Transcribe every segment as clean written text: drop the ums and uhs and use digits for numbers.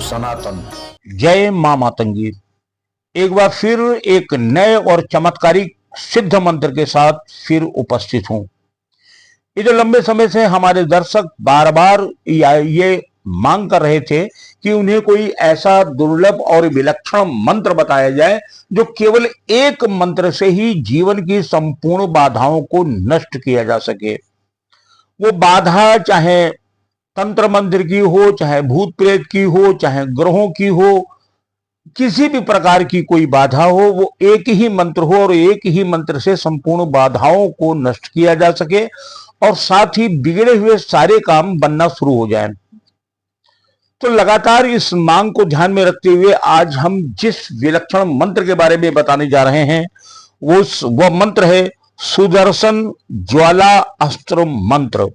सनातन। जय मां मातंगी। एक बार फिर एक नए और चमत्कारिक सिद्ध मंत्र के साथ फिर उपस्थित हूं। ये जो लंबे समय से हमारे दर्शक बार बार ये मांग कर रहे थे कि उन्हें कोई ऐसा दुर्लभ और विलक्षण मंत्र बताया जाए जो केवल एक मंत्र से ही जीवन की संपूर्ण बाधाओं को नष्ट किया जा सके। वो बाधा चाहे तंत्र मंत्र की हो, चाहे भूत प्रेत की हो, चाहे ग्रहों की हो, किसी भी प्रकार की कोई बाधा हो, वो एक ही मंत्र हो और एक ही मंत्र से संपूर्ण बाधाओं को नष्ट किया जा सके और साथ ही बिगड़े हुए सारे काम बनना शुरू हो जाए। तो लगातार इस मांग को ध्यान में रखते हुए आज हम जिस विलक्षण मंत्र के बारे में बताने जा रहे हैं वो मंत्र है सुदर्शन ज्वाला अस्त्र मंत्र।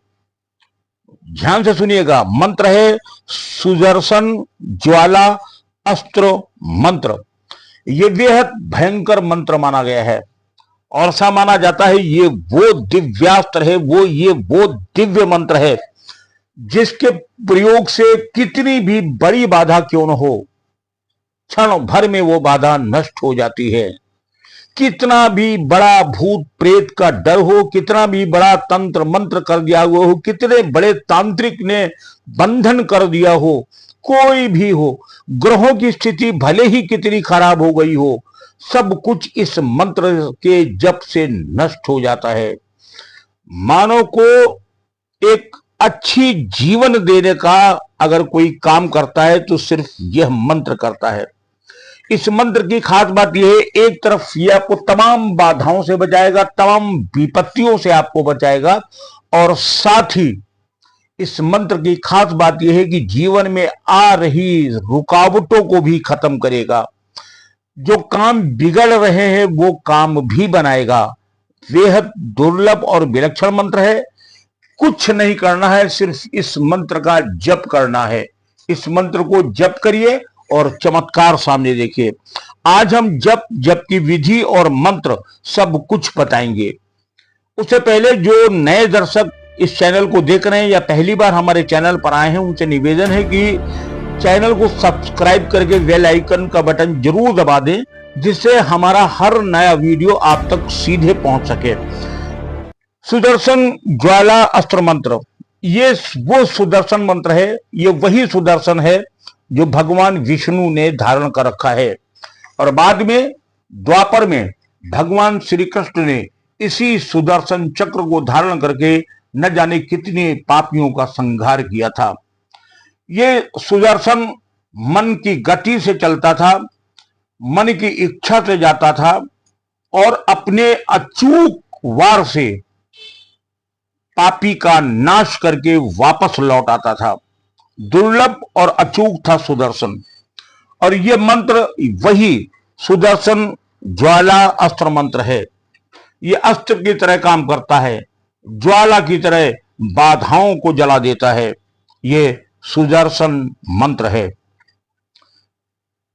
ध्यान से सुनिएगा, मंत्र है सुदर्शन ज्वाला अस्त्र मंत्र। ये बेहद भयंकर मंत्र माना गया है और ऐसा माना जाता है ये वो दिव्यास्त्र है, वो दिव्य मंत्र है जिसके प्रयोग से कितनी भी बड़ी बाधा क्यों न हो, क्षण भर में वो बाधा नष्ट हो जाती है। कितना भी बड़ा भूत प्रेत का डर हो, कितना भी बड़ा तंत्र मंत्र कर दिया हुआ हो, कितने बड़े तांत्रिक ने बंधन कर दिया हो, कोई भी हो, ग्रहों की स्थिति भले ही कितनी खराब हो गई हो, सब कुछ इस मंत्र के जप से नष्ट हो जाता है। मानव को एक अच्छी जीवन देने का अगर कोई काम करता है तो सिर्फ यह मंत्र करता है। इस मंत्र की खास बात यह है, एक तरफ यह आपको तमाम बाधाओं से बचाएगा, तमाम विपत्तियों से आपको बचाएगा और साथ ही इस मंत्र की खास बात यह है कि जीवन में आ रही रुकावटों को भी खत्म करेगा। जो काम बिगड़ रहे हैं वो काम भी बनाएगा। बेहद दुर्लभ और विलक्षण मंत्र है। कुछ नहीं करना है, सिर्फ इस मंत्र का जप करना है। इस मंत्र को जप करिए और चमत्कार सामने देखिए। आज हम जप की विधि और मंत्र सब कुछ बताएंगे। उससे पहले जो नए दर्शक इस चैनल को देख रहे हैं या पहली बार हमारे चैनल पर आए हैं, उनसे निवेदन है कि चैनल को सब्सक्राइब करके बेल आइकन का बटन जरूर दबा दें, जिससे हमारा हर नया वीडियो आप तक सीधे पहुंच सके। सुदर्शन ज्वाला अस्त्र मंत्र, ये वो सुदर्शन मंत्र है, ये वही सुदर्शन है जो भगवान विष्णु ने धारण कर रखा है और बाद में द्वापर में भगवान श्री कृष्ण ने इसी सुदर्शन चक्र को धारण करके न जाने कितने पापियों का संहार किया था। ये सुदर्शन मन की गति से चलता था, मन की इच्छा से जाता था और अपने अचूक वार से पापी का नाश करके वापस लौट आता था। दुर्लभ और अचूक था सुदर्शन और यह मंत्र वही सुदर्शन ज्वाला अस्त्र मंत्र है। यह अस्त्र की तरह काम करता है, ज्वाला की तरह बाधाओं को जला देता है। यह सुदर्शन मंत्र है।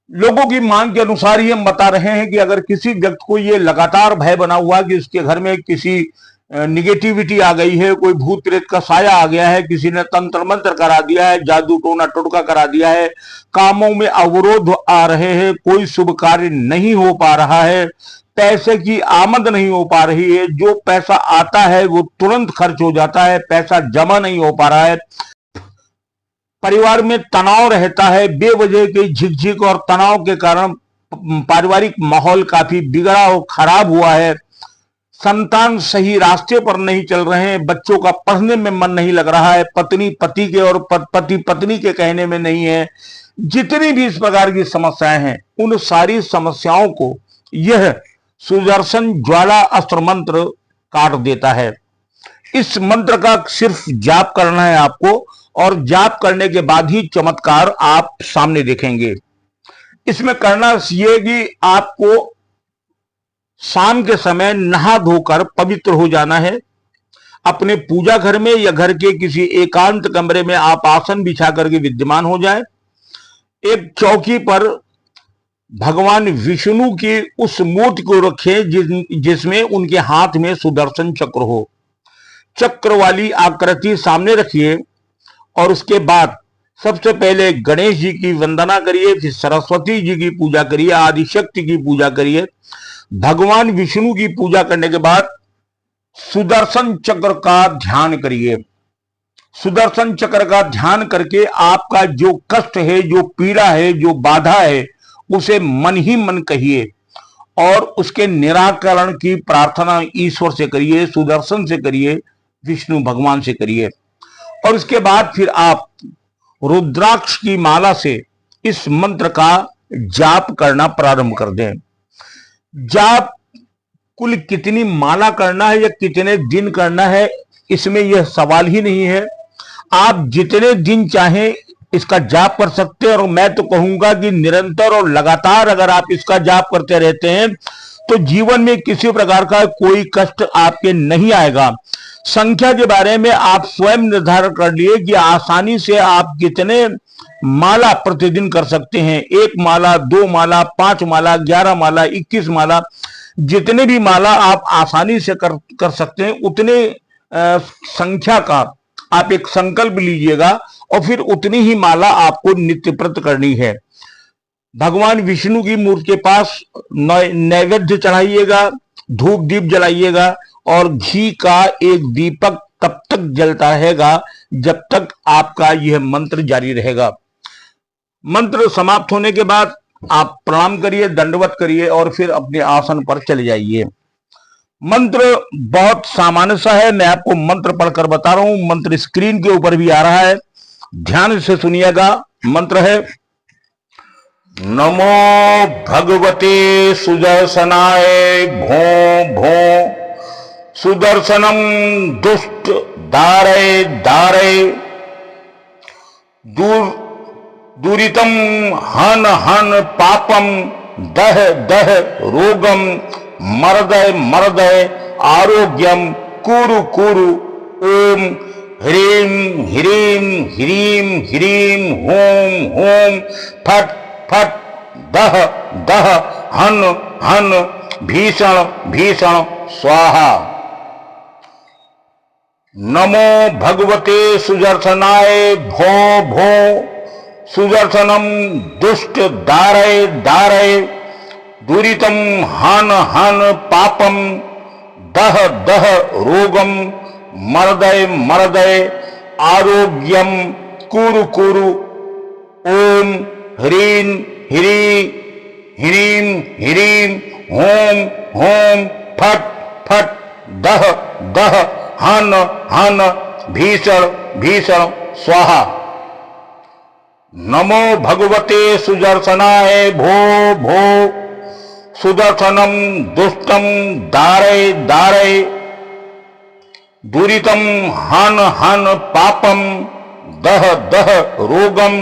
लोगों की मांग के अनुसार ही हम बता रहे हैं कि अगर किसी व्यक्ति को यह लगातार भय बना हुआ कि उसके घर में किसी निगेटिविटी आ गई है, कोई भूत प्रेत का साया आ गया है, किसी ने तंत्र मंत्र करा दिया है, जादू टोना टोटका करा दिया है, कामों में अवरोध आ रहे हैं, कोई शुभ कार्य नहीं हो पा रहा है, पैसे की आमद नहीं हो पा रही है, जो पैसा आता है वो तुरंत खर्च हो जाता है, पैसा जमा नहीं हो पा रहा है, परिवार में तनाव रहता है, बेवजह के झिकझिक और तनाव के कारण पारिवारिक माहौल काफी बिगड़ा और खराब हुआ है, संतान सही रास्ते पर नहीं चल रहे हैं, बच्चों का पढ़ने में मन नहीं लग रहा है, पत्नी पति के और पति पत्नी के कहने में नहीं है, जितनी भी इस प्रकार की समस्याएं हैं उन सारी समस्याओं को यह सुदर्शन ज्वाला अस्त्र मंत्र काट देता है। इस मंत्र का सिर्फ जाप करना है आपको और जाप करने के बाद ही चमत्कार आप सामने देखेंगे। इसमें करना यह कि आपको शाम के समय नहा धोकर पवित्र हो जाना है। अपने पूजा घर में या घर के किसी एकांत कमरे में आप आसन बिछा करके विद्यमान हो जाएं। एक चौकी पर भगवान विष्णु की उस मूर्ति को रखें जिसमें उनके हाथ में सुदर्शन चक्र हो। चक्र वाली आकृति सामने रखिए और उसके बाद सबसे पहले गणेश जी की वंदना करिए, फिर सरस्वती जी की पूजा करिए, आदिशक्ति की पूजा करिए। भगवान विष्णु की पूजा करने के बाद सुदर्शन चक्र का ध्यान करिए। सुदर्शन चक्र का ध्यान करके आपका जो कष्ट है, जो पीड़ा है, जो बाधा है, उसे मन ही मन कहिए और उसके निराकरण की प्रार्थना ईश्वर से करिए, सुदर्शन से करिए, विष्णु भगवान से करिए। और उसके बाद फिर आप रुद्राक्ष की माला से इस मंत्र का जाप करना प्रारंभ कर दें। जाप कुल कितनी माला करना है या कितने दिन करना है, इसमें यह सवाल ही नहीं है। आप जितने दिन चाहें इसका जाप कर सकते हैं, और मैं तो कहूंगा कि निरंतर और लगातार अगर आप इसका जाप करते रहते हैं तो जीवन में किसी प्रकार का कोई कष्ट आपके नहीं आएगा। संख्या के बारे में आप स्वयं निर्धारण कर लिए कि आसानी से आप कितने माला प्रतिदिन कर सकते हैं। 1 माला, 2 माला, 5 माला, 11 माला, 21 माला, जितने भी माला आप आसानी से कर सकते हैं, उतने संख्या का आप एक संकल्प लीजिएगा और फिर उतनी ही माला आपको नित्य प्रत करनी है। भगवान विष्णु की मूर्ति के पास नैवेद्य चढ़ाइएगा, धूप दीप जलाइएगा और घी का एक दीपक तब तक जलता रहेगा जब तक आपका यह मंत्र जारी रहेगा। मंत्र समाप्त होने के बाद आप प्रणाम करिए, दंडवत करिए और फिर अपने आसन पर चले जाइए। मंत्र बहुत सामान्य सा है, मैं आपको मंत्र पढ़कर बता रहा हूं। मंत्र स्क्रीन के ऊपर भी आ रहा है, ध्यान से सुनिएगा। मंत्र है नमो भगवते सुदर्शनाय भो भो सुदर्शनम दुष्ट दारय दारय दूरितम हन हन पापम दह दह रोगम मर्दय मर्दय आरोग्यम कुरु कुरु ओम ह्रीं ह्रीं ह्रीं ह्रीं होम होम फट फट दह दह हन हन भीषण भीषण स्वाहा। नमो भगवते सुदर्शनाय भो भो सुदर्शनम दुष्ट दारय दारय दूरितम हन हन पापम दह दह रोगम मर्दय मर्दय आरोग्यम कुरु कुरु ओम ह्रीं ह्रीं ह्रीं ह्रीं होम होम फट फट दह दह हन हन भीषण भीषण स्वाहा। नमो भगवते सुदर्शनाय भो भो सुदर्शनम दुष्टम दारय दारय दूरितम हन हन पापम दह दह रोगम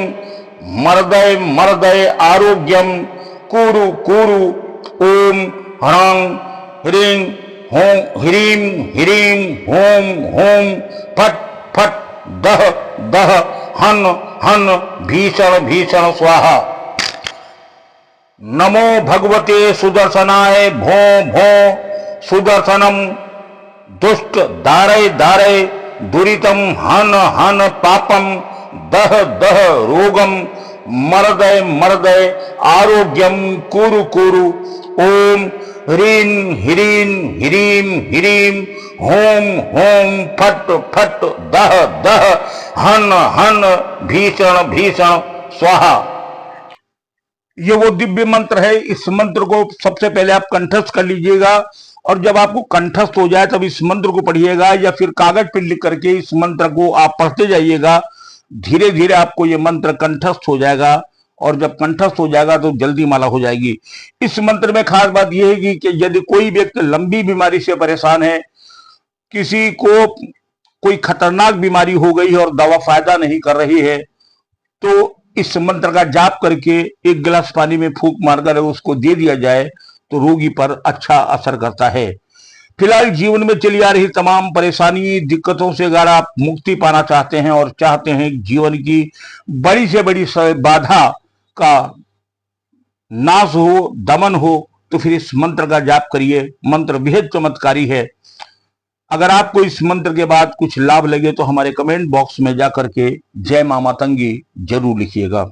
मर्दय मर्दय आरोग्यम कुरु कुरु ओम ह्रां ह्रीं हों ह्रीं ह्रीं होम होम फट फट दह दह हन हन भीषण भीषण स्वाहा। नमो भगवते सुदर्शनाय भो भो सुदर्शनम दुष्ट दारय दारय दूरितम हन हन पापम दह दह रोगम मर्दय मर्दय आरोग्यम कुरु कुरु ओम ह्रीं ह्रीं ह्रीं ह्रीं होम होम फट फट दह दह हन हन भीषण भीषण स्वाहा। ये वो दिव्य मंत्र है। इस मंत्र को सबसे पहले आप कंठस्थ कर लीजिएगा और जब आपको कंठस्थ हो जाए तब इस मंत्र को पढ़िएगा या फिर कागज पर लिख करके इस मंत्र को आप पढ़ते जाइएगा। धीरे धीरे आपको ये मंत्र कंठस्थ हो जाएगा और जब कंठस्थ हो जाएगा तो जल्दी माला हो जाएगी। इस मंत्र में खास बात यह है कि यदि कोई व्यक्ति लंबी बीमारी से परेशान है, किसी को कोई खतरनाक बीमारी हो गई है और दवा फायदा नहीं कर रही है, तो इस मंत्र का जाप करके 1 गिलास पानी में फूंक मारकर उसको दे दिया जाए तो रोगी पर अच्छा असर करता है। फिलहाल जीवन में चली आ रही तमाम परेशानी दिक्कतों से अगर आप मुक्ति पाना चाहते हैं और चाहते हैं जीवन की बड़ी से बड़ी बाधा का नाश हो, दमन हो, तो फिर इस मंत्र का जाप करिए। मंत्र बेहद चमत्कारी है। अगर आपको इस मंत्र के बाद कुछ लाभ लगे तो हमारे कमेंट बॉक्स में जाकर के जय मां मातंगी जरूर लिखिएगा।